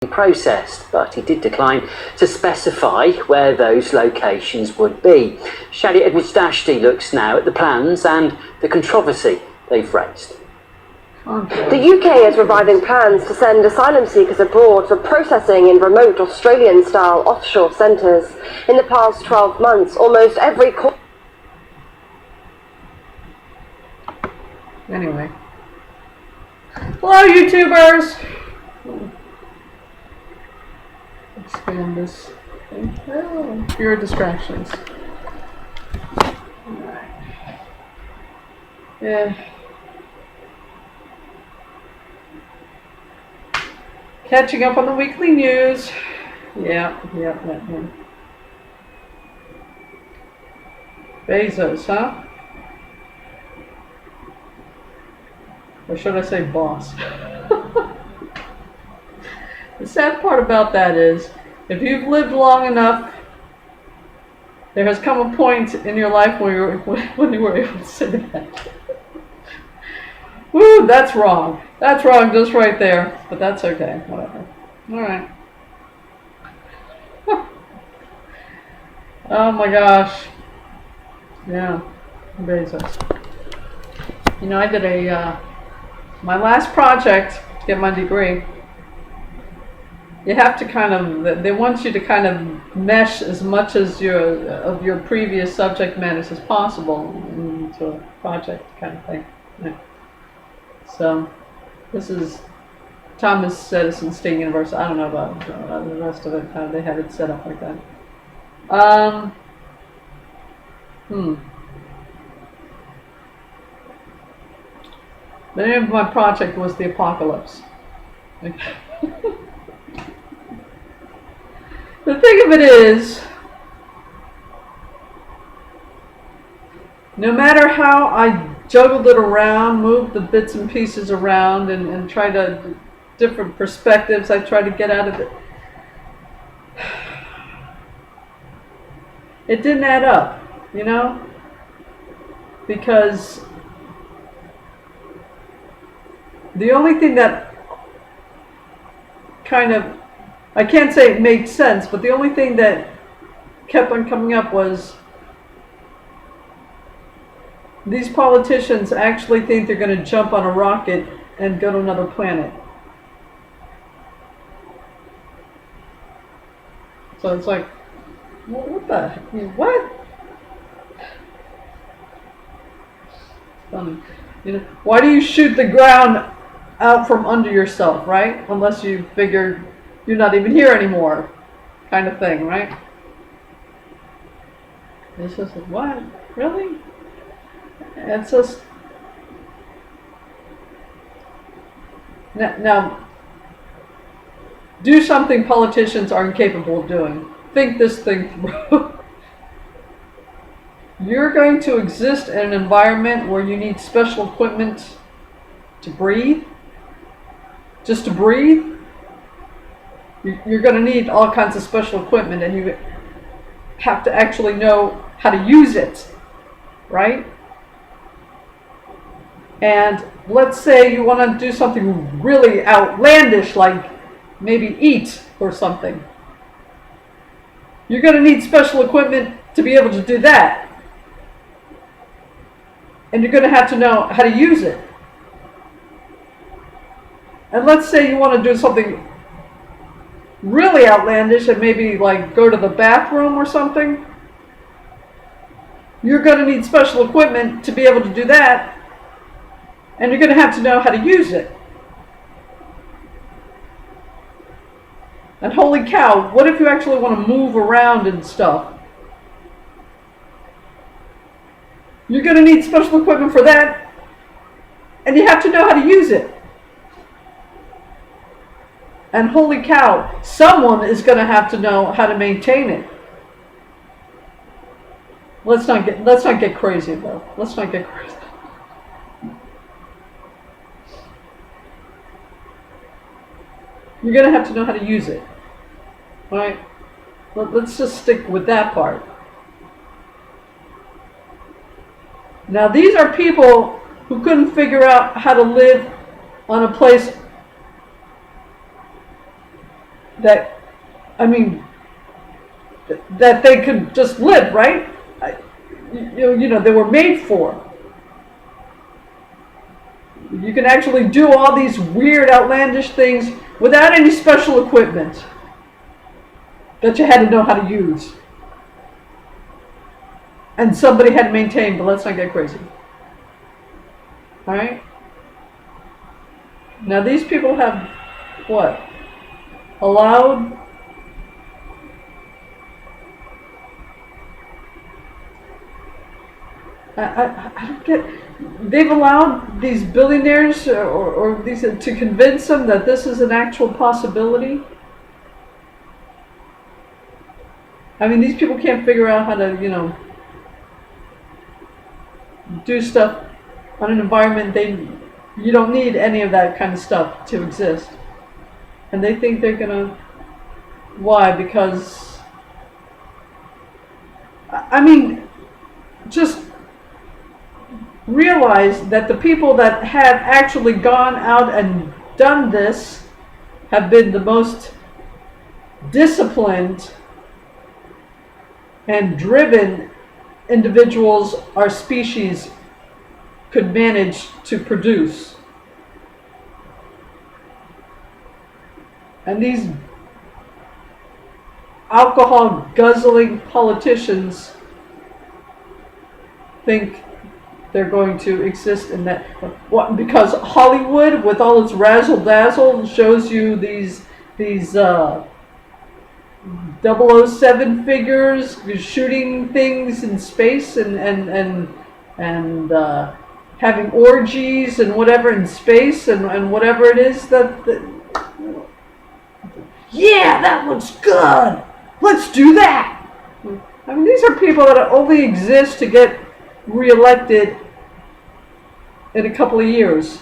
processed, but he did decline to specify where those locations would be. Shadi Edward-Dashti looks now at the plans and the controversy they've raised. The UK is reviving plans to send asylum seekers abroad for processing in remote Australian-style offshore centres. In the past 12 months, almost every court... Anyway. Hello, YouTubers! Expand this thing. Oh, fewer distractions. Alright. Yeah. Catching up on the weekly news. Yeah. Bezos, huh? Or should I say boss? The sad part about that is, if you've lived long enough, there has come a point in your life where when you were able to say that. Woo, that's wrong. That's wrong just right there. But that's okay. Whatever. Alright. Oh my gosh. Yeah. Bezos. You know, I did my last project to get my degree. You have to kind of, they want you to kind of mesh as much as your previous subject matters as possible into a project kind of thing. Yeah. So, this is Thomas Edison State University. I don't know about the rest of it, how they have it set up like that. The name of my project was The Apocalypse. The thing of it is, no matter how I juggled it around, moved the bits and pieces around, and tried to different perspectives I tried to get out of it, it didn't add up, you know? Because the only thing that kind of, I can't say it made sense, but the only thing that kept on coming up was these politicians actually think they're going to jump on a rocket and go to another planet. So it's like, well, what the heck? What? Funny. You know, why do you shoot the ground out from under yourself, right? Unless you figure you're not even here anymore, kind of thing, right? It's just like, what? Really? It's just... Now, do something politicians are incapable of doing. Think this thing through. You're going to exist in an environment where you need special equipment to breathe? Just to breathe? You're going to need all kinds of special equipment, and you have to actually know how to use it, right? And let's say you want to do something really outlandish, like maybe eat or something. You're going to need special equipment to be able to do that. And you're going to have to know how to use it. And let's say you want to do something really outlandish and maybe like go to the bathroom or something. You're going to need special equipment to be able to do that. And you're going to have to know how to use it. And holy cow, what if you actually want to move around and stuff? You're going to need special equipment for that. And you have to know how to use it. And holy cow, someone is going to have to know how to maintain it. Let's not get crazy though. Let's not get crazy. You're going to have to know how to use it. All right? Let's just stick with that part. Now, these are people who couldn't figure out how to live on a place that, I mean, that they could just live, right? You know, they were made for. You can actually do all these weird, outlandish things without any special equipment that you had to know how to use. And somebody had to maintain, but let's not get crazy. Alright? Now these people have, what? Allowed I don't get. They've allowed these billionaires or these to convince them that this is an actual possibility. I mean, these people can't figure out how to, you know, do stuff on an environment you don't need any of that kind of stuff to exist. And they think they're gonna. Why? Because, I mean, just realize that the people that have actually gone out and done this have been the most disciplined and driven individuals our species could manage to produce. And these alcohol guzzling politicians think they're going to exist in that. What? Because Hollywood, with all its razzle dazzle, shows you these 007 figures shooting things in space and having orgies and whatever in space and whatever it is that yeah, that looks good. Let's do that. I mean, these are people that only exist to get reelected in a couple of years.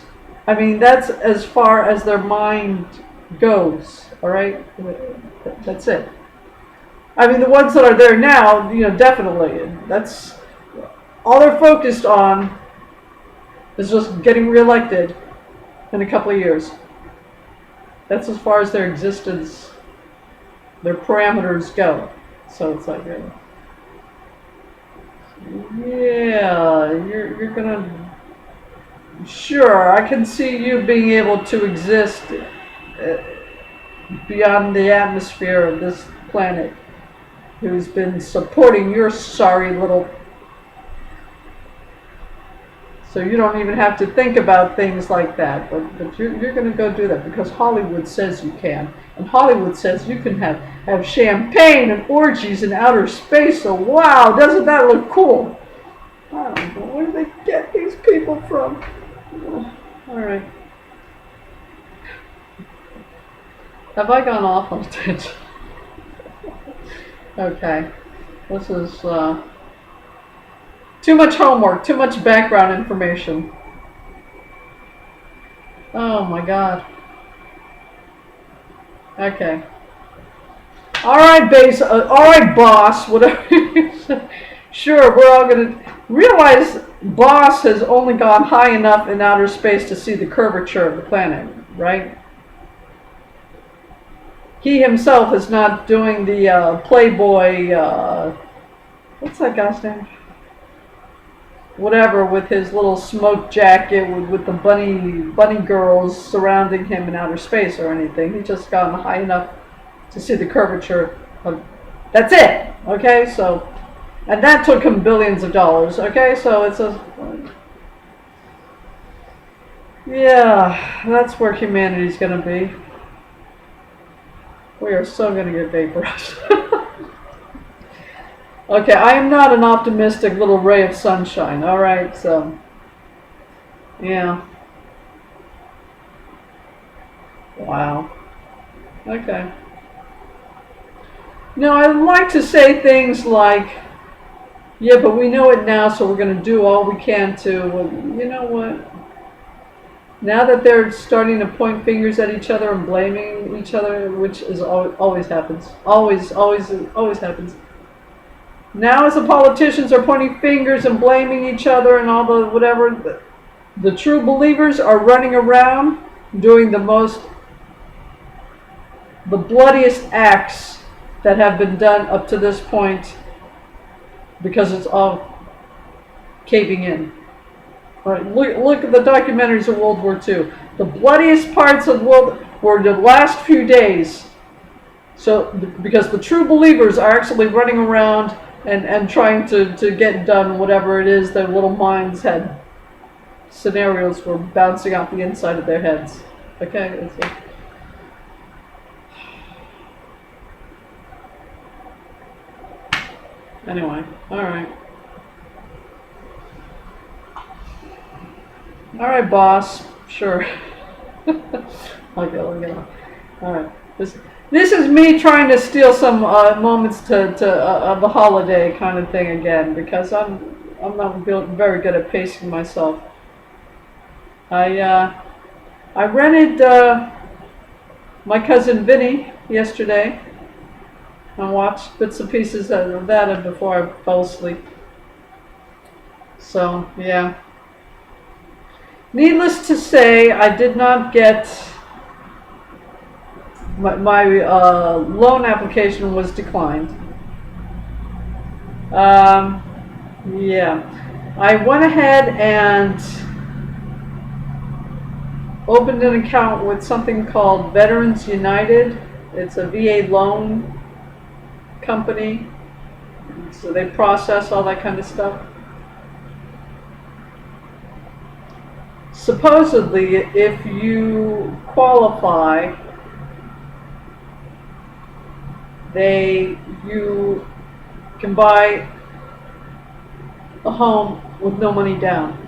I mean, that's as far as their mind goes. All right, that's it. I mean, the ones that are there now, you know, definitely. That's all they're focused on is just getting reelected in a couple of years. That's as far as their existence, their parameters go. So it's like, yeah, you're gonna. Sure, I can see you being able to exist beyond the atmosphere of this planet, who's been supporting your sorry little. So you don't even have to think about things like that, but you're going to go do that because Hollywood says you can, and Hollywood says you can have champagne and orgies in outer space. So wow, doesn't that look cool? I don't know where they get these people from. All right. Have I gone off on a tangent? Okay. This is too much homework, too much background information. Oh my God. Okay. All right, all right, boss. Whatever you say. Sure, we're all gonna realize boss has only gone high enough in outer space to see the curvature of the planet, right? He himself is not doing the Playboy, what's that guy's name? Whatever, with his little smoke jacket with the bunny girls surrounding him in outer space or anything. He's just gotten high enough to see the curvature of, that's it, okay? So, and that took him billions of dollars, okay? So it's a, yeah, that's where humanity's gonna be. We are so going to get vaporized. Okay, I am not an optimistic little ray of sunshine. All right, so yeah. Wow. Okay. Now, I like to say things like, yeah, but we know it now, so we're going to do all we can to, well, you know what? Now that they're starting to point fingers at each other and blaming each other, which is always happens, always happens. Now as the politicians are pointing fingers and blaming each other and all the whatever, the true believers are running around doing the most the bloodiest acts that have been done up to this point, because it's all caving in. Right, look at the documentaries of World War II. The bloodiest parts of the world were the last few days. So, because the true believers are actually running around and trying to get done whatever it is their little minds had. Scenarios were bouncing out the inside of their heads. Okay? Anyway, alright. Alright, boss. Sure. I'll go. Alright. This is me trying to steal some moments of a holiday kind of thing again, because I'm not very good at pacing myself. I rented my cousin Vinny yesterday. I watched bits and pieces of that before I fell asleep. So, yeah. Needless to say, I did not get... My loan application was declined. Yeah. I went ahead and opened an account with something called Veterans United. It's a VA loan company. So they process all that kind of stuff. Supposedly, if you qualify, you can buy a home with no money down.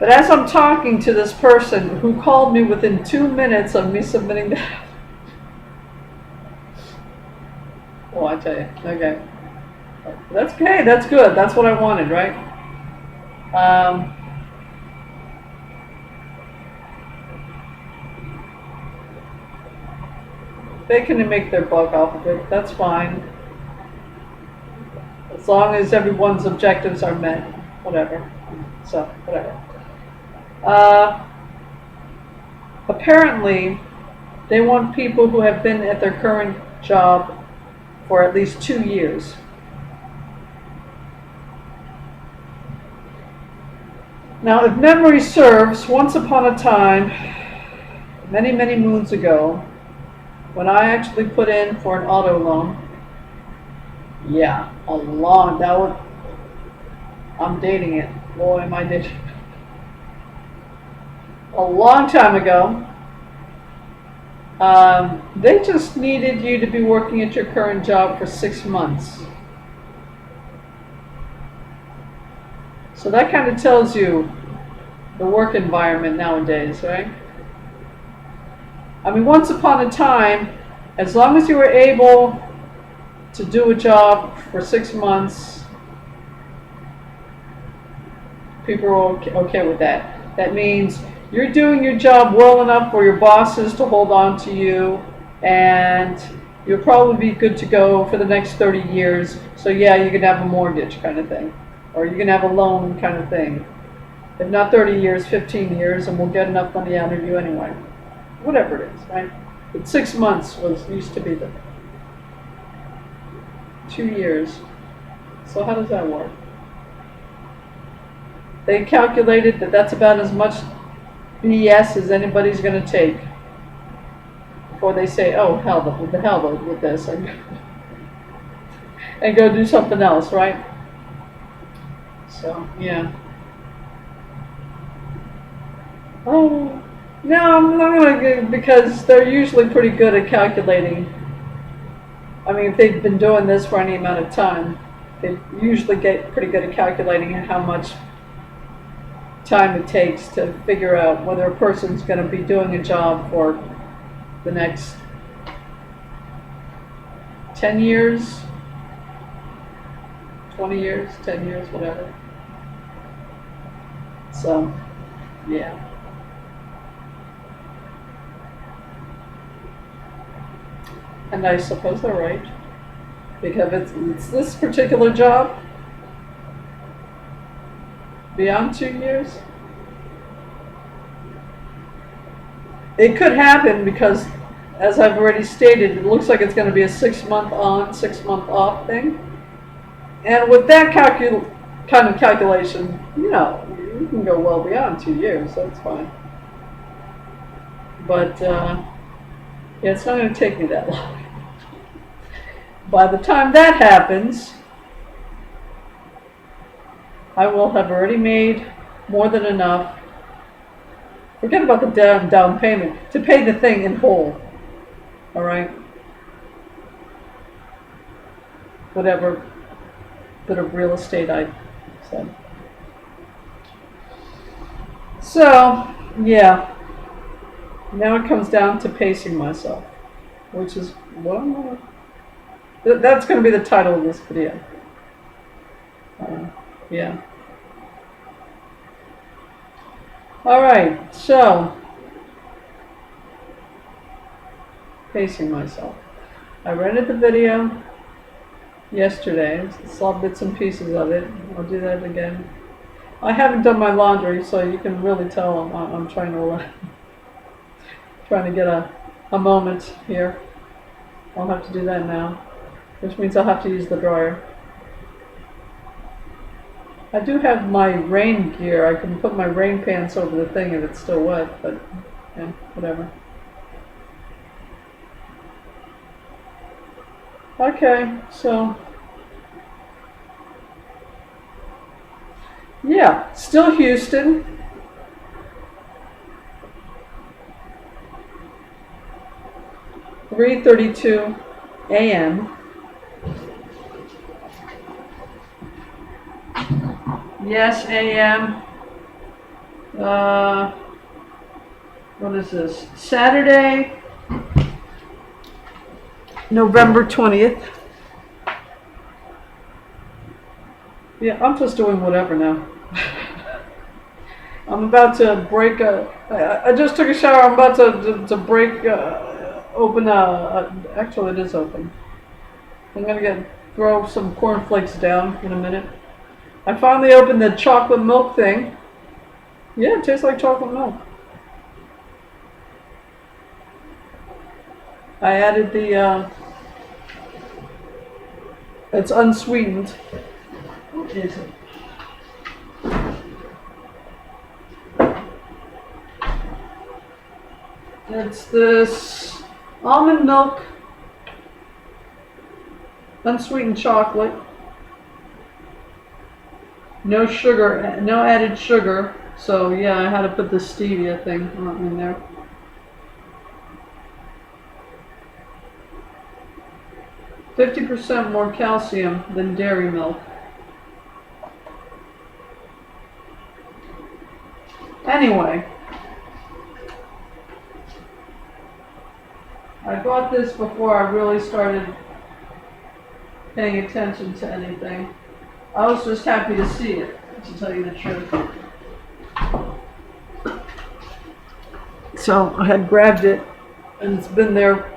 But as I'm talking to this person who called me within 2 minutes of me submitting that, oh, I tell you, okay, that's okay, that's good, that's what I wanted, right? They can make their buck off of it, that's fine. As long as everyone's objectives are met, whatever. So, whatever. Apparently, they want people who have been at their current job for at least 2 years. Now, if memory serves, once upon a time, many, many moons ago, when I actually put in for an auto loan, yeah, I'm dating it. Boy, am I dating it. A long time ago, they just needed you to be working at your current job for 6 months. So that kind of tells you the work environment nowadays, right? I mean, once upon a time, as long as you were able to do a job for 6 months, people are okay with that. That means you're doing your job well enough for your bosses to hold on to you, and you'll probably be good to go for the next 30 years. So yeah, you can have a mortgage kind of thing, or you can have a loan kind of thing. If not 30 years, 15 years, and we'll get enough money out of you anyway. Whatever it is, right? But 6 months used to be the 2 years. So how does that work? They calculated that that's about as much BS as anybody's going to take before they say, oh, what the hell with this, and go do something else, right? So, yeah. Oh, no, I'm not going to, because they're usually pretty good at calculating. I mean, if they've been doing this for any amount of time, they usually get pretty good at calculating how much time it takes to figure out whether a person's going to be doing a job for the next 10 years, 20 years, 10 years, whatever. So, yeah. And I suppose they're right, because it's this particular job beyond 2 years. it could happen because, as I've already stated, it looks like it's going to be a 6-month on, 6-month off thing. And with that kind of calculation, you know, you can go well beyond 2 years. That's fine. But yeah, it's not going to take me that long. By the time that happens, I will have already made more than enough. Forget about the down payment to pay the thing in whole. All right. Whatever bit of real estate I said. So yeah. Now it comes down to pacing myself, which is what I'm gonna. That's going to be the title of this video. Yeah. All right, so pacing myself. I rented the video yesterday. Saw bits and pieces of it. I'll do that again. I haven't done my laundry, so you can really tell I'm trying to get a moment here. I'll have to do that now, which means I'll have to use the dryer. I do have my rain gear. I can put my rain pants over the thing if it's still wet, but yeah, whatever. Okay, so yeah, still Houston. (3:32 a.m.) Yes, a.m. What is this? Saturday, November 20th. Yeah, I'm just doing whatever now. I'm about to break I just took a shower. I'm about to break, open actually it is open. I'm gonna throw some cornflakes down in a minute. I finally opened the chocolate milk thing. Yeah, it tastes like chocolate milk. I added the, it's unsweetened. What is it? It's this almond milk, unsweetened chocolate. No sugar, no added sugar. So yeah, I had to put the stevia thing in there. %50 more calcium than dairy milk. Anyway, I bought this before I really started paying attention to anything. I was just happy to see it, to tell you the truth. So I had grabbed it, and it's been there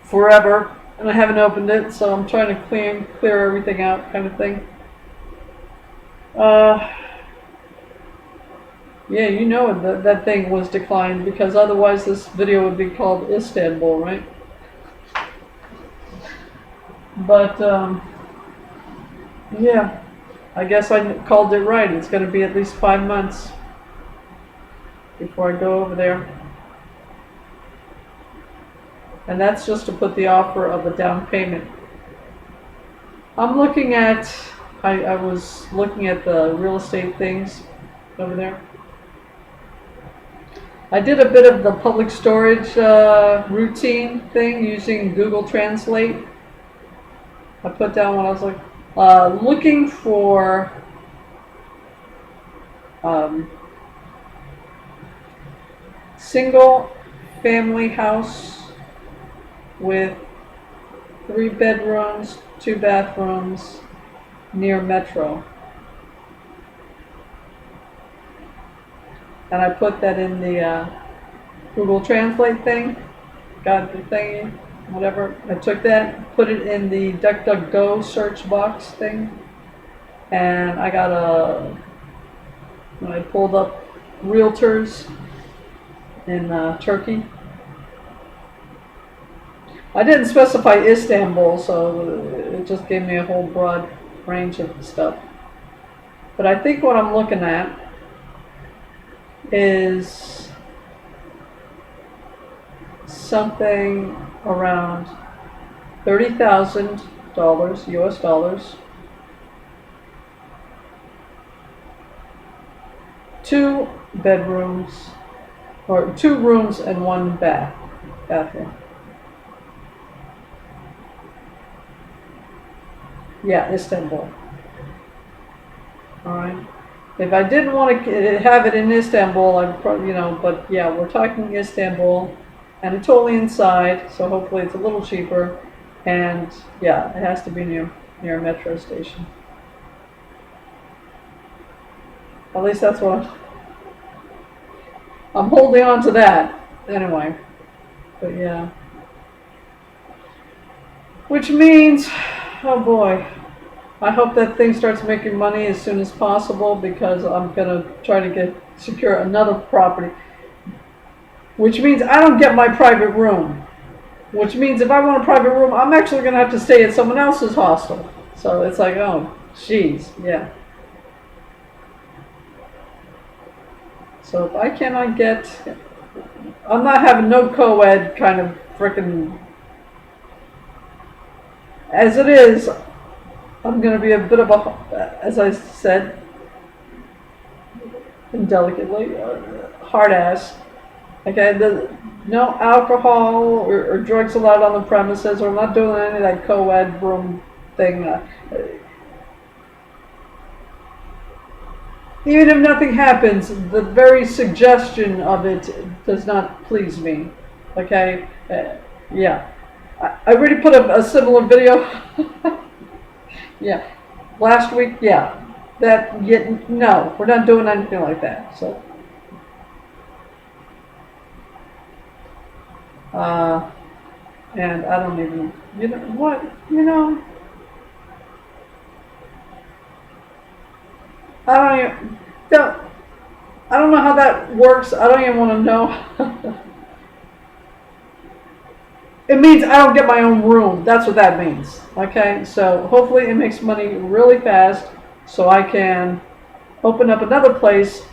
forever, and I haven't opened it, so I'm trying to clear everything out, kind of thing. Yeah, you know that thing was declined, because otherwise this video would be called Istanbul, right? But, yeah, I guess I called it right. It's going to be at least 5 months before I go over there. And that's just to put the offer of a down payment. I'm looking at, I was looking at the real estate things over there. I did a bit of the public storage routine thing using Google Translate. I put down what I was like, looking for single family house with 3 bedrooms, 2 bathrooms near Metro. And I put that in the Google Translate thing, got the thingy, whatever. I took that, put it in the DuckDuckGo search box thing, and I got when I pulled up realtors, in Turkey. I didn't specify Istanbul, so it just gave me a whole broad range of stuff. But I think what I'm looking at is something around $30,000 US dollars. 2 bedrooms, or 2 rooms and 1 bathroom. Yeah, Istanbul. All right. If I didn't want to have it in Istanbul, I'd probably, but yeah, we're talking Istanbul, and it's totally inside, so hopefully it's a little cheaper, and yeah, it has to be near a metro station. At least that's what I'm holding on to that anyway. But yeah. Which means, oh boy, I hope that thing starts making money as soon as possible, because I'm gonna try to secure another property. Which means I don't get my private room. Which means if I want a private room, I'm actually gonna have to stay at someone else's hostel. So it's like, oh, jeez, yeah. So if I cannot I'm not having no co-ed kind of frickin', as it is, I'm going to be a bit of a, as I said, indelicately, hard ass. Okay, no alcohol or drugs allowed on the premises, or I'm not doing any of that co-ed room thing. Even if nothing happens, the very suggestion of it does not please me. Okay? Yeah. I already put a similar video. Yeah. Last week, yeah. No, we're not doing anything like that. So. And I don't even, I don't know how that works. I don't even want to know. It means I don't get my own room. That's what that means. Okay, so hopefully it makes money really fast, so I can open up another place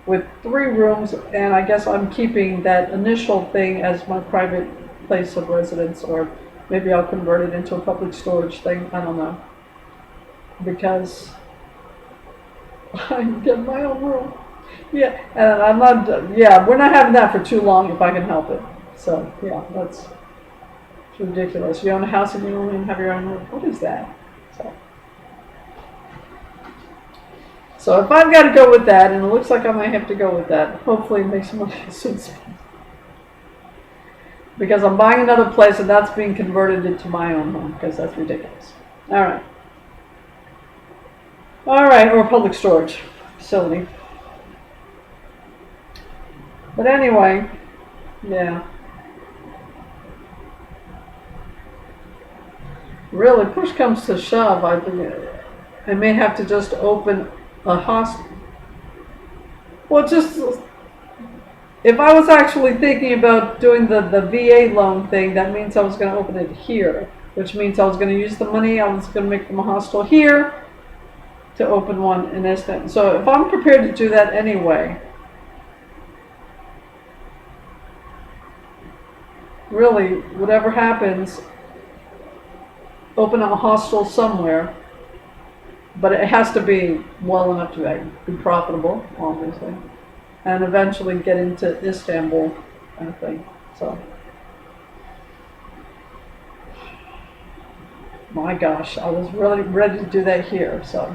with 3 rooms, and I guess I'm keeping that initial thing as my private place of residence, or maybe I'll convert it into a public storage thing. I don't know, because I can get my own room. Yeah, and I'm not. Yeah, we're not having that for too long if I can help it. So yeah, that's ridiculous. You own a house and you don't even have your own room. What is that? So if I've got to go with that, and it looks like I might have to go with that, hopefully it makes money as soon as possible. Because I'm buying another place and that's being converted into my own home, because that's ridiculous. Alright. Alright, or public storage facility. But anyway, yeah. Really, push comes to shove, I may have to just open a hostel. Well, just if I was actually thinking about doing the VA loan thing, that means I was going to open it here, which means I was going to use the money I was going to make from a hostel here to open one in Istanbul. So if I'm prepared to do that anyway, really, whatever happens, open a hostel somewhere. But it has to be well enough to be profitable, obviously, and eventually get into Istanbul kind of thing. So, my gosh, I was really ready to do that here. So,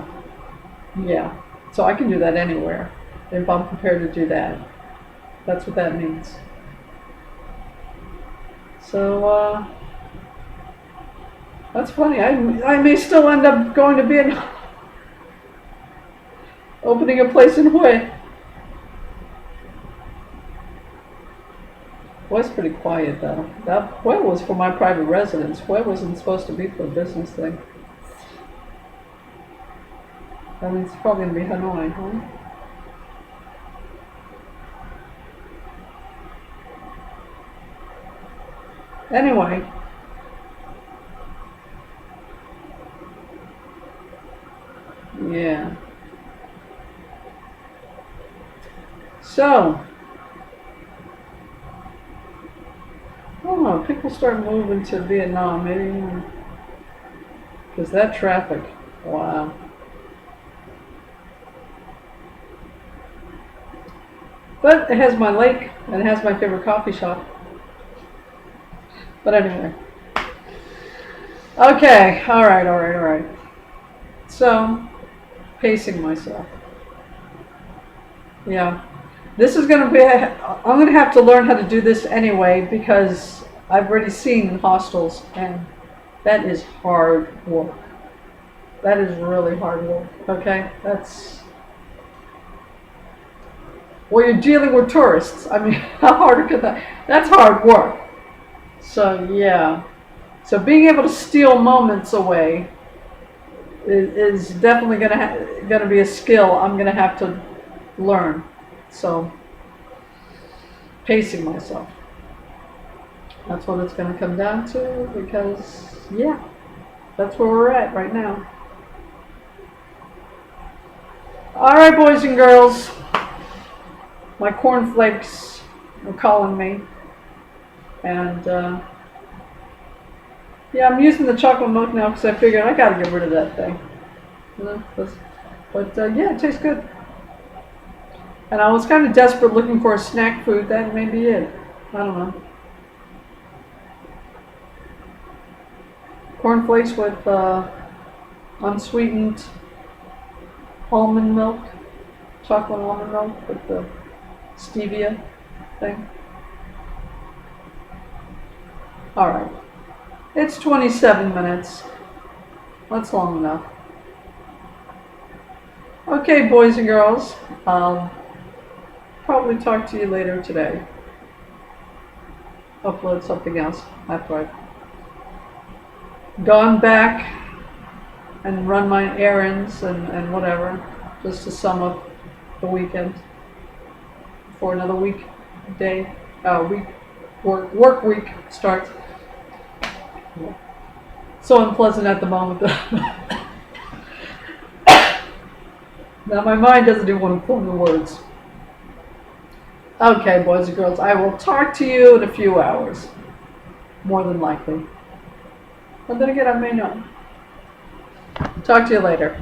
yeah, so I can do that anywhere if I'm prepared to do that. That's what that means. So, that's funny. I may still end up going to Vietnam. Opening a place in Hue. Hue's pretty quiet though. That Hue was for my private residence. Hue wasn't supposed to be for a business thing. That means it's probably going to be Hanoi, huh? Anyway. Yeah. So, I don't know, people start moving to Vietnam, maybe, because that traffic, wow. But it has my lake, and it has my favorite coffee shop. But anyway. Okay, alright. So, pacing myself. Yeah. This is going to be, I'm going to have to learn how to do this anyway because I've already seen hostels and that is hard work. That is really hard work, okay? Well, you're dealing with tourists. I mean, how hard could that? That's hard work. So, yeah. So being able to steal moments away is definitely going to be a skill I'm going to have to learn. So, pacing myself. That's what it's going to come down to because, yeah, that's where we're at right now. Alright, boys and girls. My cornflakes are calling me. And, yeah, I'm using the chocolate milk now because I figured I got to get rid of that thing. You know, but yeah, it tastes good. And I was kind of desperate looking for a snack food. That may be it. I don't know. Cornflakes with unsweetened almond milk, chocolate almond milk with the stevia thing. Alright. It's 27 minutes. That's long enough. Okay, boys and girls. Probably talk to you later today. Upload something else after I've gone back and run my errands and whatever, just to sum up the weekend before another work week starts. So unpleasant at the moment. Now my mind doesn't even want to form the words. Okay, boys and girls, I will talk to you in a few hours. More than likely. But then again, I may not. Talk to you later.